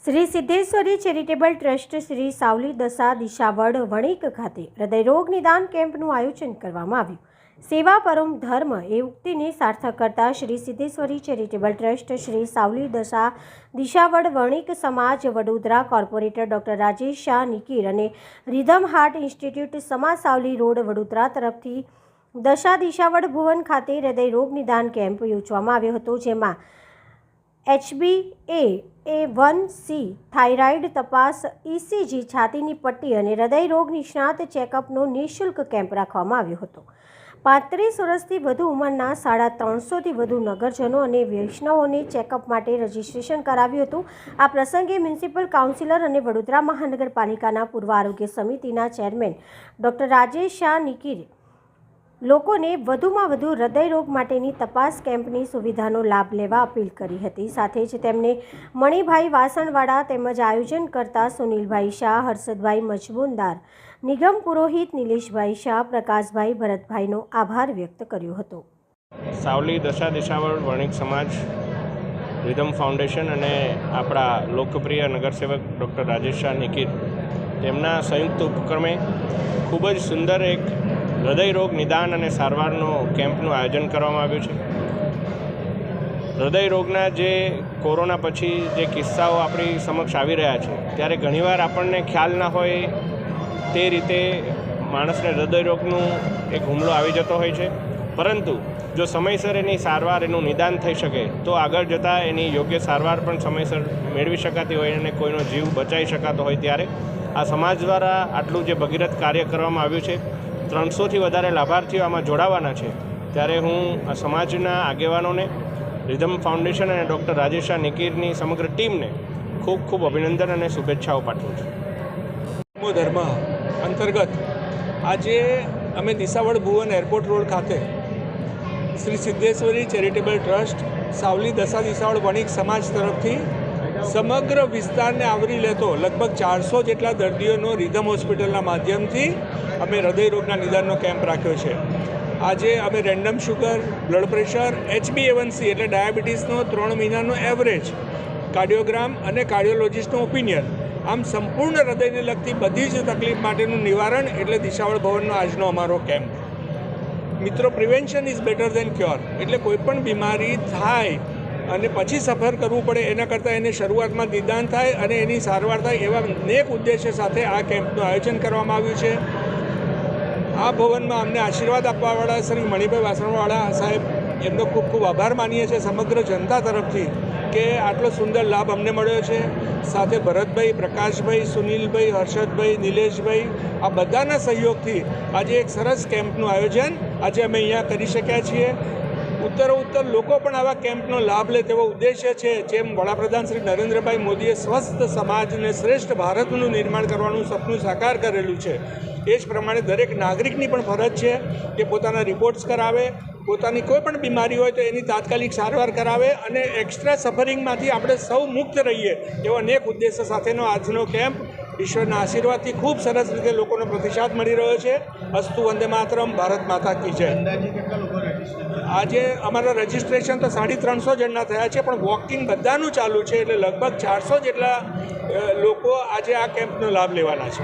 Shri Siddheshwari charitable trust Shri Savli દશા દિશાવડ વણિક ખાતે હૃદયરોગ નિદાન કેમ્પનું આયોજન કરવામાં આવ્યું. સેવા પરમ ધર્મ એ ઉક્તિને સાર્થક કરતા શ્રી સિદ્ધેશ્વરી ચેરિટેબલ ટ્રસ્ટ શ્રી સાવલી દશા દિશાવડ વણિક સમાજ વડોદરા કોર્પોરેટર ડૉક્ટર રાજેશ શાહ નિકીર અને રિધમ હાર્ટ ઇન્સ્ટિટ્યૂટ સમા સાવલી રોડ વડોદરા તરફથી દશા દિશાવડ ભુવન ખાતે હૃદયરોગ નિદાન કેમ્પ યોજવામાં આવ્યો હતો, જેમાં HbA1c થાઇરોઇડ તપાસ, ECG, છાતીની પટ્ટી અને હૃદયરોગ નિષ્ણાત ચેકઅપનો નિઃશુલ્ક કેમ્પ રાખવામાં આવ્યો હતો. 35 વર્ષથી વધુ ઉંમરના 350થી વધુ નગરજનો અને વૈષ્ણવોને ચેકઅપ માટે રજીસ્ટ્રેશન કરાવ્યું હતું. આ પ્રસંગે મ્યુનિસિપલ કાઉન્સિલર અને વડોદરા મહાનગરપાલિકાના પૂર્વ આરોગ્ય સમિતિના ચેરમેન ડૉક્ટર રાજેશ શાહ નિકીરે લોકોને વધુમાં વધુ હૃદયરોગ માટેની તપાસ કેમ્પની સુવિધાનો લાભ લેવા અપીલ કરી હતી. સાથે જ તેમને મણિભાઈ વાસણવાડા તેમજ આયોજન કરતા સુનિલભાઈ શાહ, હર્ષદભાઈ મજમુનદાર, નિગમ પુરોહિત, નિલેશભાઈ શાહ, પ્રકાશભાઈ, ભરતભાઈનો આભાર વ્યક્ત કર્યો હતો. સાવલી દશા દિશાવડ વણિક સમાજ, રિધમ ફાઉન્ડેશન અને આપણા લોકપ્રિય નગરસેવક ડૉક્ટર રાજેશ શાહ નિકીર તેમના સંયુક્ત ઉપક્રમે ખૂબ જ સુંદર એક હૃદયરોગ નિદાન અને સારવારનો કેમ્પનું આયોજન કરવામાં આવ્યું છે. હૃદયરોગના જે કોરોના પછી જે કિસ્સાઓ આપણી સમક્ષ આવી રહ્યા છે, ત્યારે ઘણીવાર આપણને ખ્યાલ ના હોય તે રીતે માણસને હૃદયરોગનું એક હુમલો આવી જતો હોય છે. પરંતુ જો સમયસર એની સારવાર, એનું નિદાન થઈ શકે તો આગળ જતાં એની યોગ્ય સારવાર પણ સમયસર મેળવી શકાતી હોય અને કોઈનો જીવ બચાવી શકાતો હોય. ત્યારે આ સમાજ દ્વારા આટલું જે ભગીરથ કાર્ય કરવામાં આવ્યું છે, 300થી વધારે લાભાર્થીઓ આમાં જોડાવાના છે. ત્યારે હું આ સમાજના આગેવાનોને, રિધમ ફાઉન્ડેશન અને ડૉક્ટર રાજેશ શાહ નિકીરની સમગ્ર ટીમને ખૂબ ખૂબ અભિનંદન અને શુભેચ્છાઓ પાઠવું છું. ધર્મ અંતર્ગત આજે અમે દિશાવડ ભુવન એરપોર્ટ રોડ ખાતે શ્રી સિદ્ધેશ્વરી ચેરિટેબલ ટ્રસ્ટ સાવલી દશા દિશાવડ વણિક સમાજ તરફથી સમગ્ર વિસ્તારને આવરી લેતો લગભગ 400 જેટલા દર્દીઓનો રિધમ હોસ્પિટલના માધ્યમથી અમે હૃદયરોગના નિદાનનો કેમ્પ રાખ્યો છે. આજે અમે random sugar, blood pressure, HbA1c એટલે ડાયાબિટીસનો 3 મહિનાનો એવરેજ, કાર્ડિયોગ્રામ અને કાર્ડિયોલોજિસ્ટનો ઓપિનિયન, આમ સંપૂર્ણ હૃદયને લગતી બધી જ તકલીફ માટેનું નિવારણ એટલે દિશાવડ ભવનનો આજનો અમારો કેમ્પ. મિત્રો, prevention is better than cure. એટલે કોઈપણ બીમારી થાય અને પછી સફર કરવું પડે એના કરતાં એને શરૂઆતમાં નિદાન થાય અને એની સારવાર થાય, એવા અનેક ઉદ્દેશ્ય સાથે આ કેમ્પનું આયોજન કરવામાં આવ્યું છે. આ ભવનમાં અમને આશીર્વાદ આપવાવાળા શ્રી મણિભાઈ વાસણવાળા સાહેબ, એમનો ખૂબ ખૂબ આભાર માનીએ છીએ સમગ્ર જનતા તરફથી કે આટલો સુંદર લાભ અમને મળ્યો છે. સાથે ભરતભાઈ, પ્રકાશભાઈ, સુનિલભાઈ, હર્ષદભાઈ, નિલેશભાઈ, આ બધાના સહયોગથી આજે એક સરસ કેમ્પનું આયોજન આજે અમે અહીંયા કરી શક્યા છીએ. ઉત્તરોત્તર લોકો પણ આવા કેમ્પનો લાભ લે તેવો ઉદ્દેશ્ય છે. જેમ વડાપ્રધાન શ્રી નરેન્દ્રભાઈ મોદીએ સ્વસ્થ સમાજને શ્રેષ્ઠ ભારતનું નિર્માણ કરવાનું સપનું સાકાર કરેલું છે, એ જ પ્રમાણે દરેક નાગરિકની પણ ફરજ છે કે પોતાના રિપોર્ટ્સ કરાવે, પોતાની કોઈ પણ બીમારી હોય તો એની તાત્કાલિક સારવાર કરાવે અને એક્સ્ટ્રા સફરિંગમાંથી આપણે સૌ મુક્ત રહીએ, એવો અનેક ઉદ્દેશ્ય સાથેનો આજનો કેમ્પ ઈશ્વરના આશીર્વાદથી ખૂબ સરસ રીતે લોકોનો પ્રતિસાદ મળી રહ્યો છે. અસ્તુ વંદે માતરમ, ભારત માતા કી જય. આજે અમારા રજિસ્ટ્રેશન તો 350 જણના થયા છે, પણ વોકિંગ બધાનું ચાલુ છે, એટલે લગભગ 400 જેટલા લોકો આજે આ કેમ્પનો લાભ લેવાના છે.